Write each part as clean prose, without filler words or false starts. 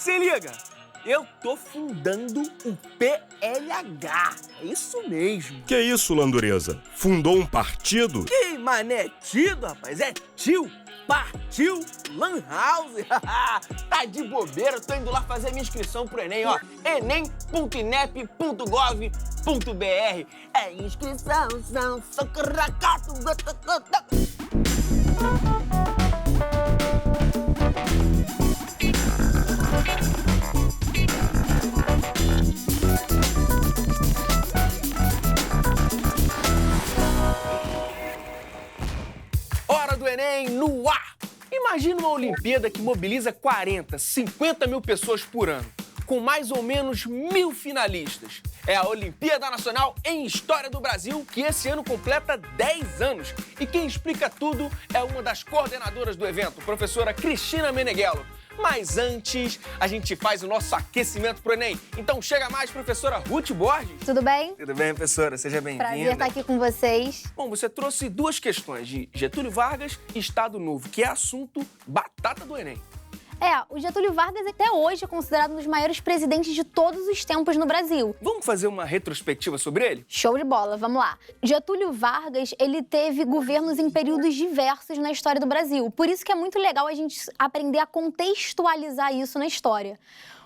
Se liga, eu tô fundando o PLH. É isso mesmo. Que isso, Landureza? Fundou um partido? Que mané tido, rapaz. É tio. Partiu Lan House. Tá de bobeira, tô indo lá fazer minha inscrição pro Enem, ó. enem.inep.gov.br. É inscrição, socorracato. Hora do Enem no ar! Imagina uma Olimpíada que mobiliza 40, 50 mil pessoas por ano, com mais ou menos 1.000 finalistas. É a Olimpíada Nacional em História do Brasil, que esse ano completa 10 anos. E quem explica tudo é uma das coordenadoras do evento, professora Cristina Meneghello. Mas antes, a gente faz o nosso aquecimento pro Enem. Então chega mais, professora Ruth Borges. Tudo bem? Tudo bem, professora? Seja bem-vinda. Prazer estar aqui com vocês. Bom, você trouxe duas questões de Getúlio Vargas e Estado Novo, que é assunto batata do Enem. O Getúlio Vargas até hoje é considerado um dos maiores presidentes de todos os tempos no Brasil. Vamos fazer uma retrospectiva sobre ele? Show de bola, vamos lá. Getúlio Vargas, ele teve governos em períodos diversos na história do Brasil. Por isso que é muito legal a gente aprender a contextualizar isso na história.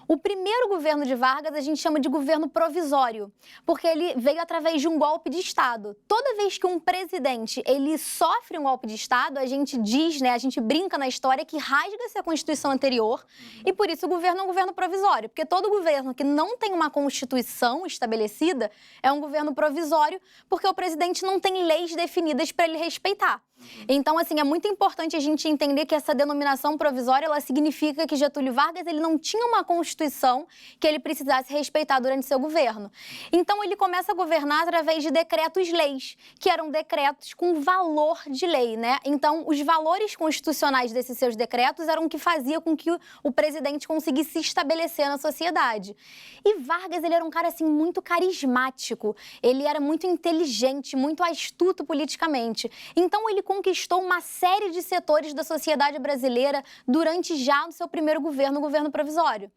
O primeiro governo de Vargas a gente chama de governo provisório, porque ele veio através de um golpe de Estado. Toda vez que um presidente ele sofre um golpe de Estado, a gente diz, a gente brinca na história que rasga-se a Constituição anterior e por isso o governo é um governo provisório, porque todo governo que não tem uma Constituição estabelecida é um governo provisório, porque o presidente não tem leis definidas para ele respeitar. Então, assim, é muito importante a gente entender que essa denominação provisória, ela significa que Getúlio Vargas, ele não tinha uma Constituição que ele precisasse respeitar durante seu governo. Então, ele começa a governar através de decretos-leis, que eram decretos com valor de lei, né? Então, os valores constitucionais desses seus decretos eram o que fazia com que o presidente conseguisse se estabelecer na sociedade. E Vargas, ele era um cara, assim, muito carismático, ele era muito inteligente, muito astuto politicamente. Então, ele conquistou uma série de setores da sociedade brasileira durante já no seu primeiro governo, o governo provisório.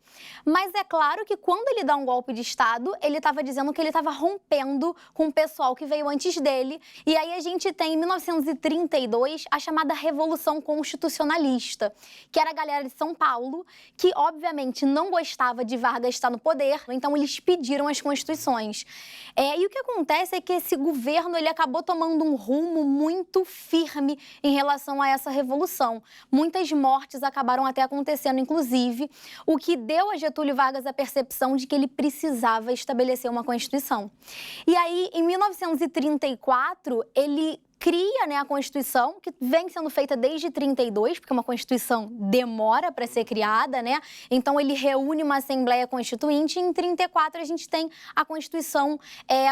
Mas é claro que quando ele dá um golpe de Estado, ele estava dizendo que ele estava rompendo com o pessoal que veio antes dele. E aí a gente tem, em 1932, a chamada Revolução Constitucionalista, que era a galera de São Paulo, que obviamente não gostava de Vargas estar no poder, então eles pediram as constituições. E o que acontece é que esse governo ele acabou tomando um rumo muito firme em relação a essa revolução. Muitas mortes acabaram até acontecendo, inclusive, o que deu a Getúlio Vargas a percepção de que ele precisava estabelecer uma Constituição. E aí, em 1934, ele cria, a Constituição, que vem sendo feita desde 32, porque uma Constituição demora para ser criada, Então, ele reúne uma Assembleia Constituinte e em 34 a gente tem a Constituição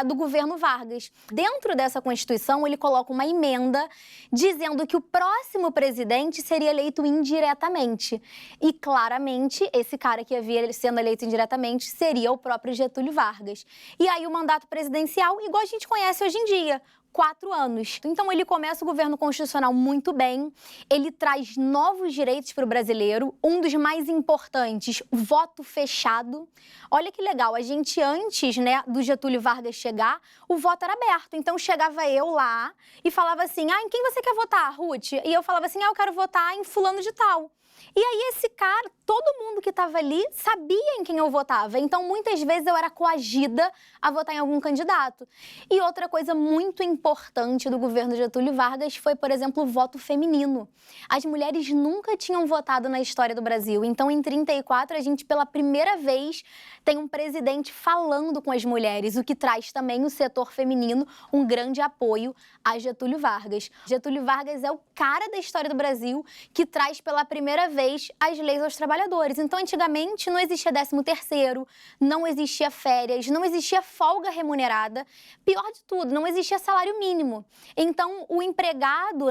do governo Vargas. Dentro dessa Constituição, ele coloca uma emenda dizendo que o próximo presidente seria eleito indiretamente. E, claramente, esse cara que havia sendo eleito indiretamente seria o próprio Getúlio Vargas. E aí, o mandato presidencial, igual a gente conhece hoje em dia, 4 anos. Então, ele começa o governo constitucional muito bem, ele traz novos direitos para o brasileiro, um dos mais importantes, o voto fechado. Olha que legal, a gente antes, do Getúlio Vargas chegar, o voto era aberto. Então, chegava eu lá e falava assim, em quem você quer votar, Ruth? E eu falava assim, eu quero votar em fulano de tal. E aí esse cara, todo mundo que estava ali sabia em quem eu votava. Então, muitas vezes eu era coagida a votar em algum candidato. E outra coisa muito importante do governo Getúlio Vargas foi, por exemplo, o voto feminino. As mulheres nunca tinham votado na história do Brasil. Então, em 34, a gente, pela primeira vez, tem um presidente falando com as mulheres, o que traz também o setor feminino um grande apoio a Getúlio Vargas. Getúlio Vargas é o cara da história do Brasil que traz pela primeira vez as leis aos trabalhadores. Então, antigamente, não existia 13º, não existia férias, não existia folga remunerada. Pior de tudo, não existia salário mínimo. Então, o empregado,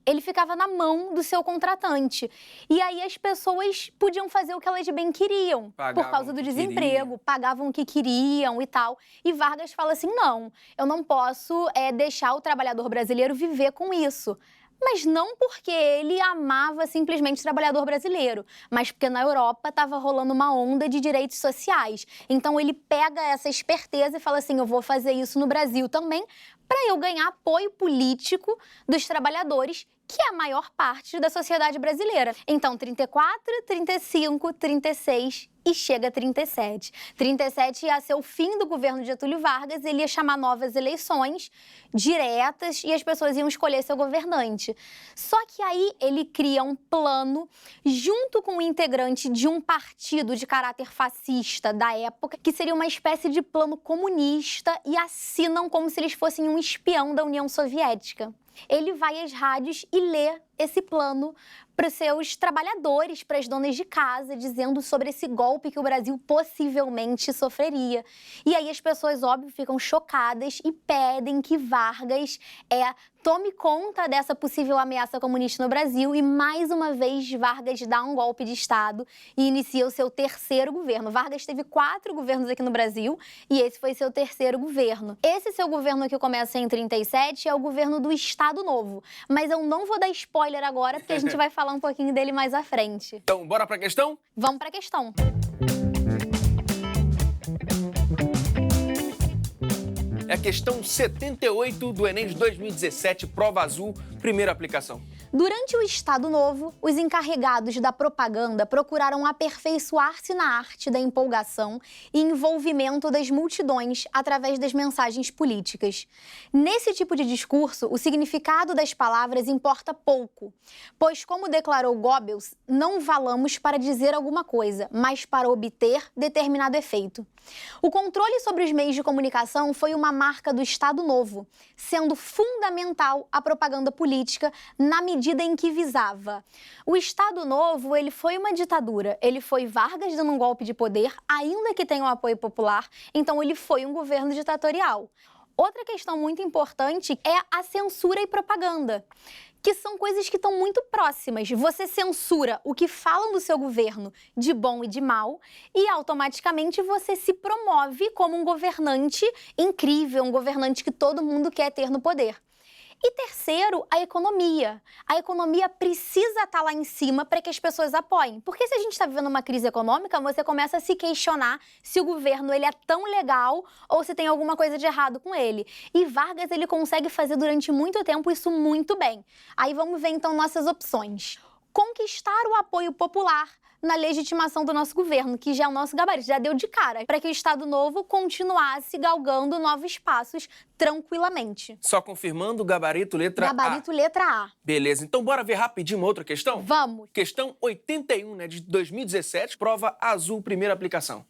ele ficava na mão do seu contratante. E aí as pessoas podiam fazer o que elas bem queriam, por causa do desemprego, pagavam o que queriam e tal. E Vargas fala assim, não, eu não posso deixar o trabalhador brasileiro viver com isso. Mas não porque ele amava simplesmente o trabalhador brasileiro, mas porque na Europa estava rolando uma onda de direitos sociais. Então ele pega essa esperteza e fala assim, eu vou fazer isso no Brasil também, para eu ganhar apoio político dos trabalhadores, que é a maior parte da sociedade brasileira. Então, 34, 35, 36 e chega a 37. 37 ia ser o fim do governo de Getúlio Vargas, ele ia chamar novas eleições diretas e as pessoas iam escolher seu governante. Só que aí ele cria um plano junto com o integrante de um partido de caráter fascista da época, que seria uma espécie de plano comunista, e assinam como se eles fossem um espião da União Soviética. Ele vai às rádios e lê esse plano para os seus trabalhadores, para as donas de casa, dizendo sobre esse golpe que o Brasil possivelmente sofreria. E aí as pessoas, óbvio, ficam chocadas e pedem que Vargas tome conta dessa possível ameaça comunista no Brasil, e mais uma vez Vargas dá um golpe de Estado e inicia o seu terceiro governo. Vargas teve 4 governos aqui no Brasil e esse foi seu terceiro governo. Esse seu governo que começa em 37 é o governo do Estado Novo, mas eu não vou dar spoiler agora porque a gente vai falar um pouquinho dele mais à frente. Então, bora pra questão? Vamos pra questão. É a questão 78 do Enem de 2017, prova azul, primeira aplicação. Durante o Estado Novo, os encarregados da propaganda procuraram aperfeiçoar-se na arte da empolgação e envolvimento das multidões através das mensagens políticas. Nesse tipo de discurso, o significado das palavras importa pouco, pois, como declarou Goebbels, não falamos para dizer alguma coisa, mas para obter determinado efeito. O controle sobre os meios de comunicação foi uma marca do Estado Novo, sendo fundamental a propaganda política na medida em que visava. O Estado Novo, ele foi uma ditadura, ele foi Vargas dando um golpe de poder, ainda que tenha um apoio popular, então ele foi um governo ditatorial. Outra questão muito importante é a censura e propaganda, que são coisas que estão muito próximas. Você censura o que falam do seu governo de bom e de mal e automaticamente você se promove como um governante incrível, um governante que todo mundo quer ter no poder. E terceiro, a economia. A economia precisa estar lá em cima para que as pessoas apoiem. Porque se a gente está vivendo uma crise econômica, você começa a se questionar se o governo ele é tão legal ou se tem alguma coisa de errado com ele. E Vargas ele consegue fazer durante muito tempo isso muito bem. Aí vamos ver então nossas opções. Conquistar o apoio popular na legitimação do nosso governo, que já é o nosso gabarito, já deu de cara, para que o Estado Novo continuasse galgando novos passos tranquilamente. Só confirmando o gabarito letra A. Gabarito letra A. Beleza, então bora ver rapidinho uma outra questão? Vamos! Questão 81, de 2017, prova azul, primeira aplicação.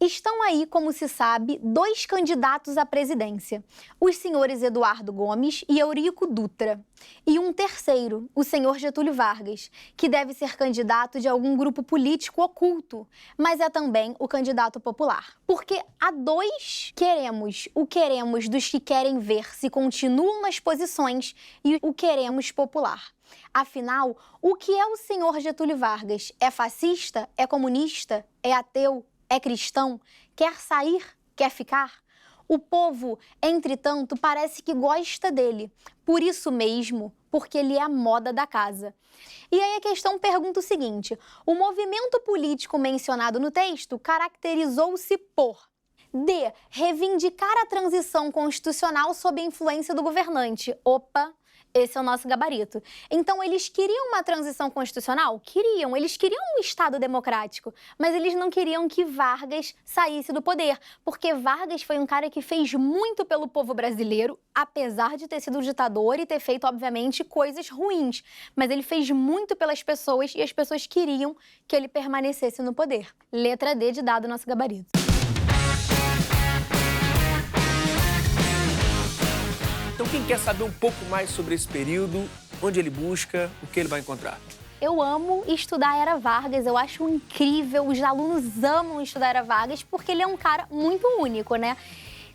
Estão aí, como se sabe, 2 candidatos à presidência, os senhores Eduardo Gomes e Eurico Dutra. E um terceiro, o senhor Getúlio Vargas, que deve ser candidato de algum grupo político oculto, mas é também o candidato popular. Porque há 2 queremos, o queremos dos que querem ver se continuam nas posições e o queremos popular. Afinal, o que é o senhor Getúlio Vargas? É fascista? É comunista? É ateu? É cristão? Quer sair? Quer ficar? O povo, entretanto, parece que gosta dele. Por isso mesmo, porque ele é a moda da casa. E aí a questão pergunta o seguinte: o movimento político mencionado no texto caracterizou-se por D. Reivindicar a transição constitucional sob a influência do governante. Opa! Esse é o nosso gabarito. Então, eles queriam uma transição constitucional? Queriam. Eles queriam um Estado democrático, mas eles não queriam que Vargas saísse do poder, porque Vargas foi um cara que fez muito pelo povo brasileiro, apesar de ter sido ditador e ter feito, obviamente, coisas ruins. Mas ele fez muito pelas pessoas e as pessoas queriam que ele permanecesse no poder. Letra D de dado nosso gabarito. Então, quem quer saber um pouco mais sobre esse período, onde ele busca, o que ele vai encontrar? Eu amo estudar a Era Vargas, eu acho incrível, os alunos amam estudar a Era Vargas porque ele é um cara muito único, né?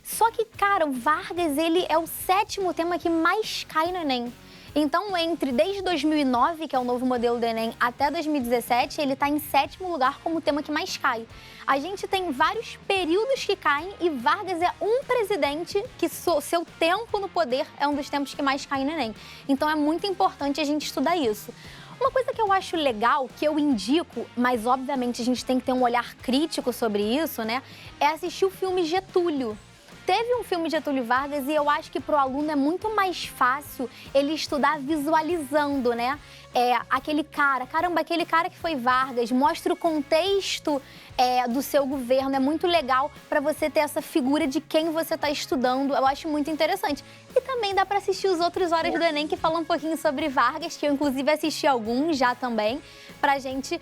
Só que, cara, o Vargas, ele é o 7º tema que mais cai no Enem. Então, desde 2009, que é o novo modelo do Enem, até 2017, ele está em 7º lugar como o tema que mais cai. A gente tem vários períodos que caem e Vargas é um presidente que seu tempo no poder é um dos tempos que mais cai no Enem. Então, é muito importante a gente estudar isso. Uma coisa que eu acho legal, que eu indico, mas obviamente a gente tem que ter um olhar crítico sobre isso, né? É assistir o filme Getúlio. Teve um filme de Getúlio Vargas e eu acho que para o aluno é muito mais fácil ele estudar visualizando, né? Aquele cara que foi Vargas, mostra o contexto do seu governo, é muito legal para você ter essa figura de quem você está estudando, eu acho muito interessante. E também dá para assistir os outros Horas do Enem que falam um pouquinho sobre Vargas, que eu inclusive assisti alguns já também, pra gente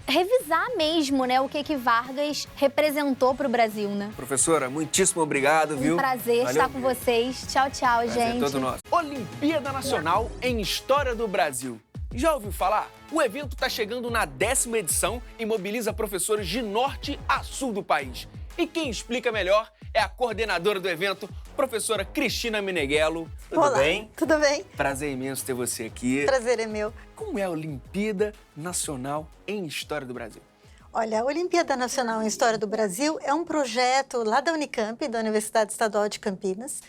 revisar mesmo, né, o que Vargas representou para o Brasil, né? Professora, muitíssimo obrigado, viu? Um prazer Valeu estar com vocês. Tchau, tchau, prazer gente. Todo nosso. Olimpíada Nacional em História do Brasil. Já ouviu falar? O evento está chegando na 10ª edição e mobiliza professores de norte a sul do país. E quem explica melhor é a coordenadora do evento, professora Cristina Meneghello. Tudo bem? Tudo bem. Prazer imenso ter você aqui. Prazer é meu. Como é a Olimpíada Nacional em História do Brasil? Olha, a Olimpíada Nacional em História do Brasil é um projeto lá da Unicamp, da Universidade Estadual de Campinas,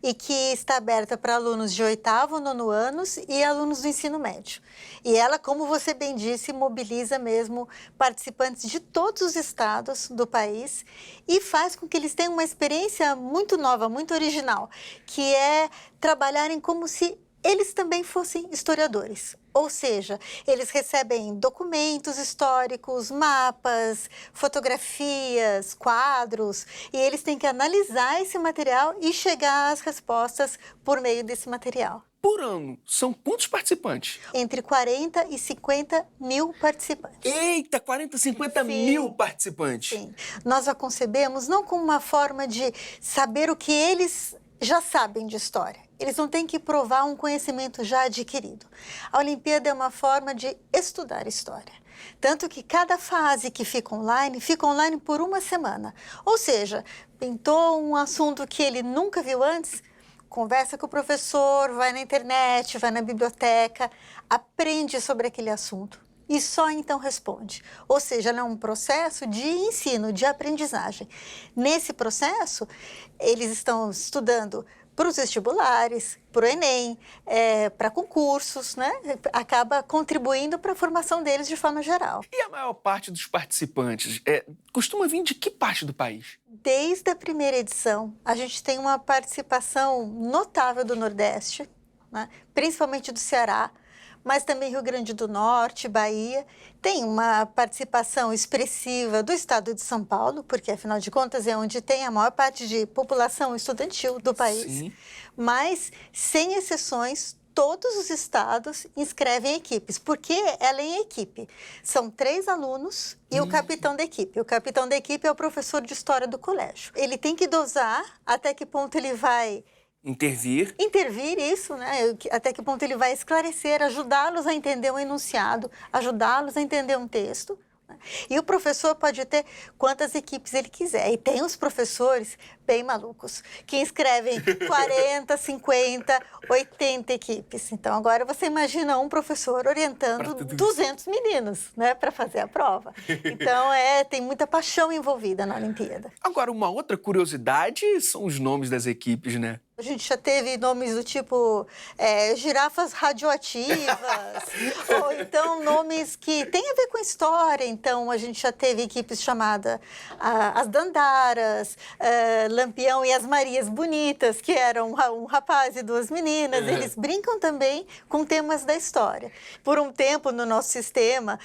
e que está aberta para alunos de 8º, 9º anos e alunos do ensino médio. E ela, como você bem disse, mobiliza mesmo participantes de todos os estados do país e faz com que eles tenham uma experiência muito nova, muito original, que é trabalharem como se eles também fossem historiadores. Ou seja, eles recebem documentos históricos, mapas, fotografias, quadros, e eles têm que analisar esse material e chegar às respostas por meio desse material. Por ano, são quantos participantes? Entre 40 e 50 mil participantes. Eita, 40, 50 mil participantes. Sim. Nós a concebemos não como uma forma de saber o que eles já sabem de história. Eles não têm que provar um conhecimento já adquirido. A Olimpíada é uma forma de estudar história. Tanto que cada fase que fica online por uma semana. Ou seja, pintou um assunto que ele nunca viu antes, conversa com o professor, vai na internet, vai na biblioteca, aprende sobre aquele assunto e só então responde. Ou seja, é um processo de ensino, de aprendizagem. Nesse processo, eles estão estudando para os vestibulares, para o Enem, para concursos, né? Acaba contribuindo para a formação deles de forma geral. E a maior parte dos participantes costuma vir de que parte do país? Desde a primeira edição, a gente tem uma participação notável do Nordeste, né? Principalmente do Ceará, mas também Rio Grande do Norte, Bahia. Tem uma participação expressiva do estado de São Paulo, porque, afinal de contas, é onde tem a maior parte de população estudantil do país. Sim. Mas, sem exceções, todos os estados inscrevem equipes, porque ela é em equipe. São 3 alunos e o capitão da equipe. O capitão da equipe é o professor de história do colégio. Ele tem que dosar até que ponto ele vai Intervir, isso, né? Até que ponto ele vai esclarecer, ajudá-los a entender um enunciado, ajudá-los a entender um texto. Né? E o professor pode ter quantas equipes ele quiser. E tem os professores bem malucos, que inscrevem 40, 50, 80 equipes. Então, agora você imagina um professor orientando 200 meninos, né, para fazer a prova. Então, tem muita paixão envolvida na Olimpíada. Agora, uma outra curiosidade são os nomes das equipes, né? A gente já teve nomes do tipo girafas radioativas, ou então nomes que têm a ver com história. Então, a gente já teve equipes chamadas as Dandaras, Lampião e as Marias Bonitas, que eram um rapaz e 2 meninas. Eles brincam também com temas da história. Por um tempo, no nosso sistema,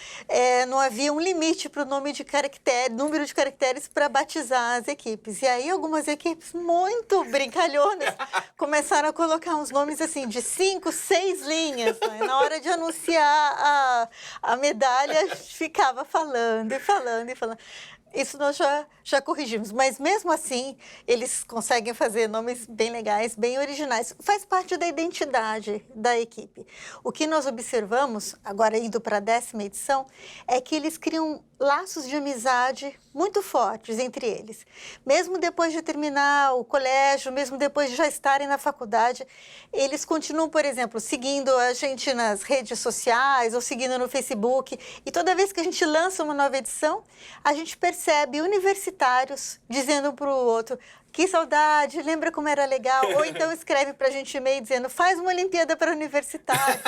não havia um limite para o número de caracteres para batizar as equipes. E aí, algumas equipes muito brincalhonas começaram a colocar uns nomes assim de 5, 6 linhas. Né? Na hora de anunciar a medalha, ficava falando e falando e falando. Isso nós já corrigimos, mas mesmo assim, eles conseguem fazer nomes bem legais, bem originais. Faz parte da identidade da equipe. O que nós observamos, agora indo para a 10ª edição, é que eles criam laços de amizade muito fortes entre eles. Mesmo depois de terminar o colégio, mesmo depois de já estarem na faculdade, eles continuam, por exemplo, seguindo a gente nas redes sociais ou seguindo no Facebook. E toda vez que a gente lança uma nova edição, a gente percebe universitários dizendo um para o outro: que saudade, lembra como era legal? Ou então escreve para a gente e-mail dizendo: faz uma Olimpíada para universitários.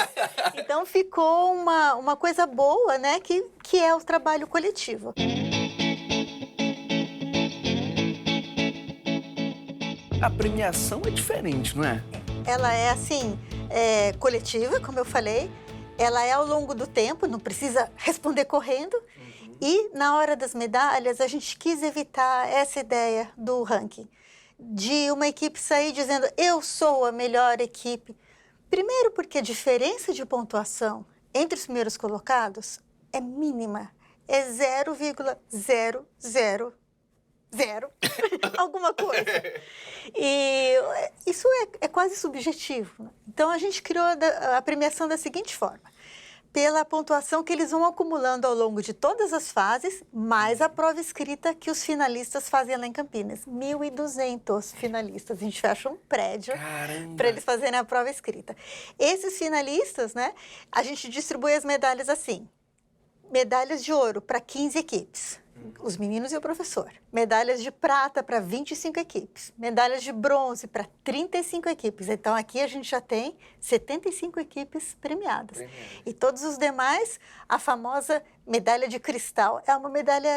Então ficou uma coisa boa, né? Que é o trabalho coletivo. A premiação é diferente, não é? Ela é assim, coletiva, como eu falei. Ela é ao longo do tempo, não precisa responder correndo. E na hora das medalhas, a gente quis evitar essa ideia do ranking, de uma equipe sair dizendo: eu sou a melhor equipe. Primeiro porque a diferença de pontuação entre os primeiros colocados é mínima, é 0,000 alguma coisa. E isso é quase subjetivo. Então, a gente criou a premiação da seguinte forma: pela pontuação que eles vão acumulando ao longo de todas as fases, mais a prova escrita que os finalistas fazem lá em Campinas. 1.200 finalistas. A gente fecha um prédio para eles fazerem a prova escrita. Esses finalistas, né, a gente distribui as medalhas assim: medalhas de ouro para 15 equipes. Os meninos e o professor. Medalhas de prata para 25 equipes. Medalhas de bronze para 35 equipes. Então, aqui a gente já tem 75 equipes premiadas. E todos os demais, a famosa medalha de cristal. É uma medalha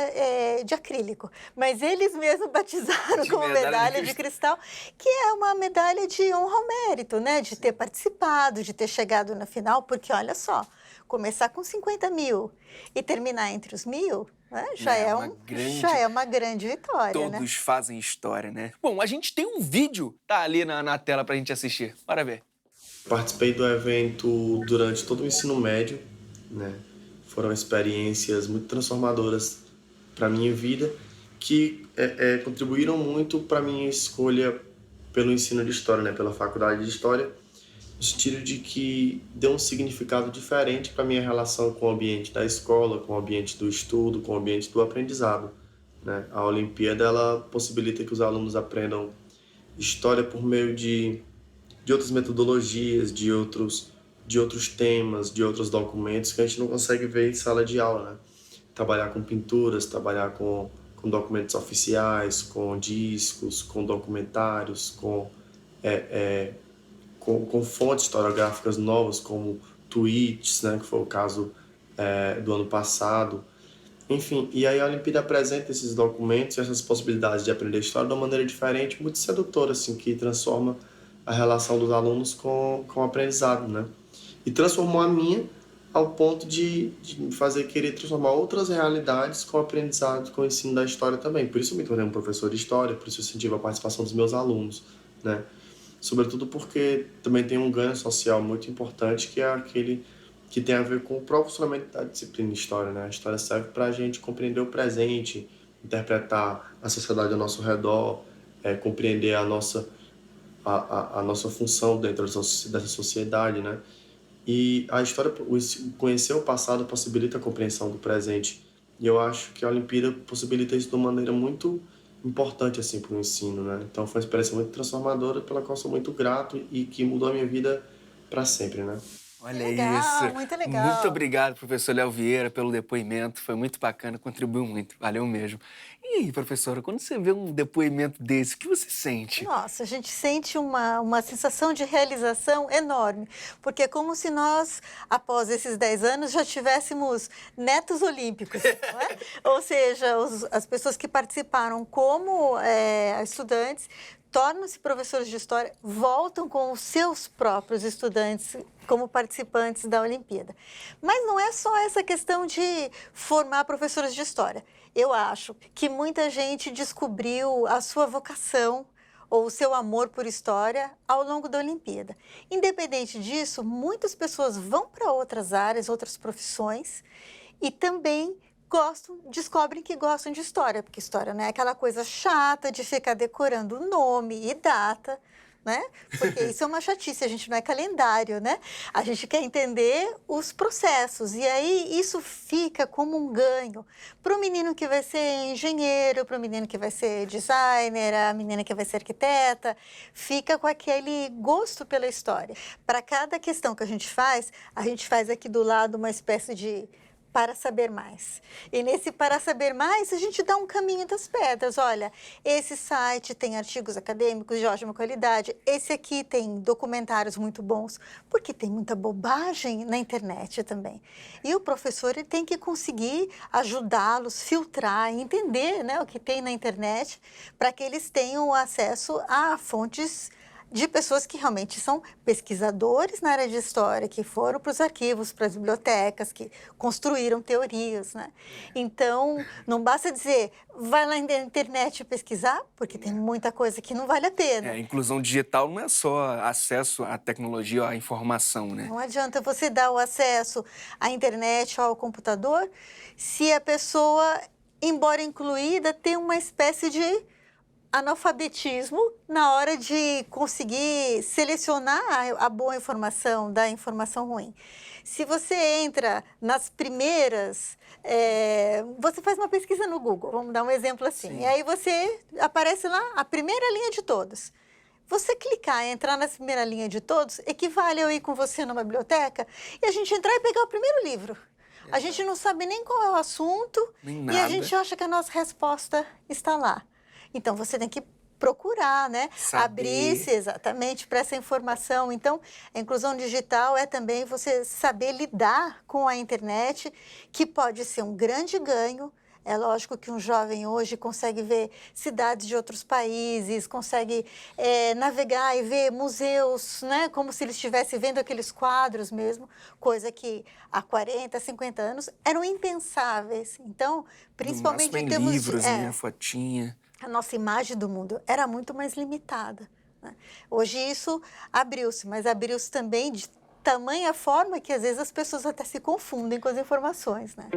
de acrílico. Mas eles mesmos batizaram como medalha de cristal, que é uma medalha de honra ao mérito, né? De ter participado, de ter chegado na final. Porque, olha só, começar com 50 mil e terminar entre os 1.000... Já é uma grande vitória, Todos fazem história, né? Bom, a gente tem um vídeo, tá ali na tela pra gente assistir. Bora ver. Participei do evento durante todo o ensino médio, né? Foram experiências muito transformadoras para minha vida, que contribuíram muito para minha escolha pelo ensino de História, né? Pela Faculdade de História, no sentido de que deu um significado diferente para a minha relação com o ambiente da escola, com o ambiente do estudo, com o ambiente do aprendizado, né? A Olimpíada, ela possibilita que os alunos aprendam história por meio de outras metodologias, de outros temas, de outros documentos que a gente não consegue ver em sala de aula, né? Trabalhar com pinturas, trabalhar com documentos oficiais, com discos, com documentários, com fontes historiográficas novas, como tweets, né, que foi o caso do ano passado. Enfim, e aí a Olimpíada apresenta esses documentos e essas possibilidades de aprender história de uma maneira diferente, muito sedutora, assim, que transforma a relação dos alunos com o aprendizado, né? E transformou a minha ao ponto de me fazer querer transformar outras realidades com o aprendizado, com o ensino da história também. Por isso eu me tornei um professor de história, por isso eu incentivo a participação dos meus alunos, né? Sobretudo porque também tem um ganho social muito importante, que é aquele que tem a ver com o próprio funcionamento da disciplina de História, né? A História serve para a gente compreender o presente, interpretar a sociedade ao nosso redor, compreender a nossa função dentro dessa sociedade, né? E a história, conhecer o passado possibilita a compreensão do presente. E eu acho que a Olimpíada possibilita isso de uma maneira muito importante assim para o ensino, né? Então foi uma experiência muito transformadora, pela qual sou muito grato e que mudou a minha vida para sempre, né? Olha legal, isso. Muito legal. Muito obrigado, professor Léo Vieira, pelo depoimento. Foi muito bacana, contribuiu muito. Valeu mesmo. E aí, professora, quando você vê um depoimento desse, o que você sente? Nossa, a gente sente uma sensação de realização enorme, porque é como se nós, após esses 10 anos, já tivéssemos netos olímpicos, não é? Ou seja, as pessoas que participaram como estudantes tornam-se professores de história, voltam com os seus próprios estudantes como participantes da Olimpíada. Mas não é só essa questão de formar professores de história. Eu acho que muita gente descobriu a sua vocação ou o seu amor por história ao longo da Olimpíada. Independente disso, muitas pessoas vão para outras áreas, outras profissões, e também descobrem que gostam de história, porque história não é aquela coisa chata de ficar decorando nome e data, né? Porque isso é uma chatice, a gente não é calendário, né? A gente quer entender os processos, e aí isso fica como um ganho para o menino que vai ser engenheiro, para o menino que vai ser designer, a menina que vai ser arquiteta, fica com aquele gosto pela história. Para cada questão que a gente faz aqui do lado uma espécie de para saber mais. E nesse para saber mais, a gente dá um caminho das pedras. Olha, esse site tem artigos acadêmicos de ótima qualidade, esse aqui tem documentários muito bons, porque tem muita bobagem na internet também. E o professor ele tem que conseguir ajudá-los, filtrar, entender, né, o que tem na internet, para que eles tenham acesso a fontes de pessoas que realmente são pesquisadores na área de história, que foram para os arquivos, para as bibliotecas, que construíram teorias, né? Então, não basta dizer, vai lá na internet pesquisar, porque tem muita coisa que não vale a pena. Inclusão digital não é só acesso à tecnologia, à informação, né? Não adianta você dar o acesso à internet ou ao computador se a pessoa, embora incluída, tem uma espécie de analfabetismo na hora de conseguir selecionar a boa informação da informação ruim. Se você entra nas primeiras, você faz uma pesquisa no Google, vamos dar um exemplo assim, Sim. E aí você aparece lá a primeira linha de todos. Você clicar e entrar na primeira linha de todos equivale a eu ir com você numa biblioteca e a gente entrar e pegar o primeiro livro. A gente não sabe nem qual é o assunto Nem e nada. a gente acha que a nossa resposta está lá. Então, você tem que procurar, né? Saber. Abrir-se exatamente para essa informação. Então, a inclusão digital é também você saber lidar com a internet, que pode ser um grande ganho. É lógico que um jovem hoje consegue ver cidades de outros países, consegue navegar e ver museus, né? Como se ele estivesse vendo aqueles quadros mesmo, coisa que há 40, 50 anos eram impensáveis. Então, principalmente No máximo em termos livros, de... né? Fotinha. A nossa imagem do mundo era muito mais limitada, né? Hoje isso abriu-se, mas abriu-se também de tamanha forma que às vezes as pessoas até se confundem com as informações, né?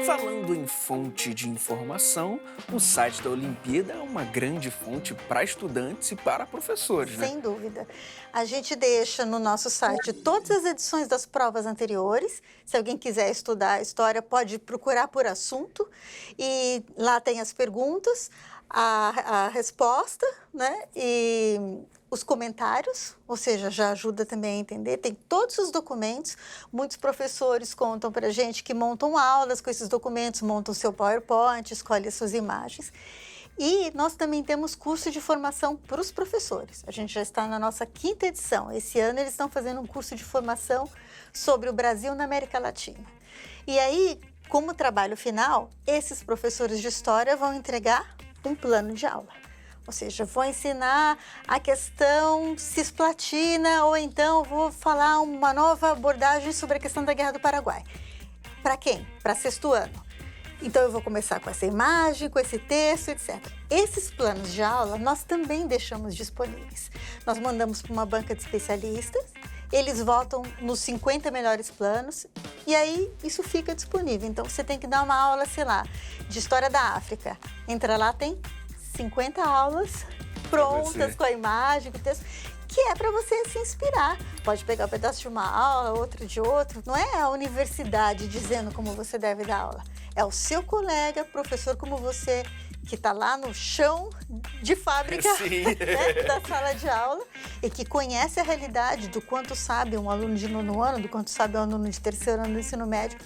Falando em fonte de informação, o site da Olimpíada é uma grande fonte para estudantes e para professores, né? Sem dúvida. A gente deixa no nosso site todas as edições das provas anteriores. Se alguém quiser estudar a história, pode procurar por assunto. E lá tem as perguntas, a resposta, né? E os comentários, ou seja, já ajuda também a entender. Tem todos os documentos. Muitos professores contam para a gente que montam aulas com esses documentos, montam seu PowerPoint, escolhem as suas imagens. E nós também temos curso de formação para os professores. A gente já está na nossa 5ª edição. Esse ano eles estão fazendo um curso de formação sobre o Brasil na América Latina. E aí, como trabalho final, esses professores de história vão entregar um plano de aula. Ou seja, vou ensinar a questão cisplatina ou então vou falar uma nova abordagem sobre a questão da Guerra do Paraguai. Para quem? Para 6º ano. Então, eu vou começar com essa imagem, com esse texto, etc. Esses planos de aula, nós também deixamos disponíveis. Nós mandamos para uma banca de especialistas, eles votam nos 50 melhores planos e aí isso fica disponível. Então, você tem que dar uma aula, sei lá, de História da África. Entra lá, tem 50 aulas prontas com a imagem, com o texto, que é para você se inspirar. Pode pegar um pedaço de uma aula, outro de outro. Não é a universidade dizendo como você deve dar aula. É o seu colega, professor como você, que está lá no chão de fábrica, né, da sala de aula e que conhece a realidade do quanto sabe um aluno de 9º ano, do quanto sabe um aluno de 3º ano do ensino médio,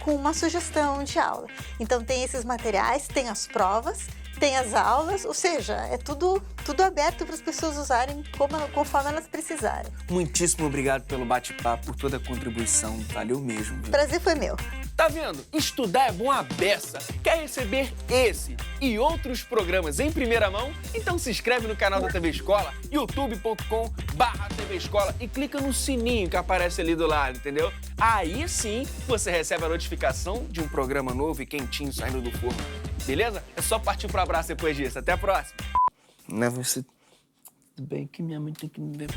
com uma sugestão de aula. Então, tem esses materiais, tem as provas, tem as aulas, ou seja, é tudo aberto para as pessoas usarem conforme elas precisarem. Muitíssimo obrigado pelo bate-papo, por toda a contribuição. Valeu mesmo. Viu? Prazer foi meu. Tá vendo? Estudar é bom a beça. Quer receber esse e outros programas em primeira mão? Então se inscreve no canal da TV Escola, youtube.com/TV Escola e clica no sininho que aparece ali do lado, entendeu? Aí sim você recebe a notificação de um programa novo e quentinho saindo do forno. Beleza? É só partir pro abraço depois disso. Até a próxima. Não, você... Tudo bem que minha mãe tem que me ver.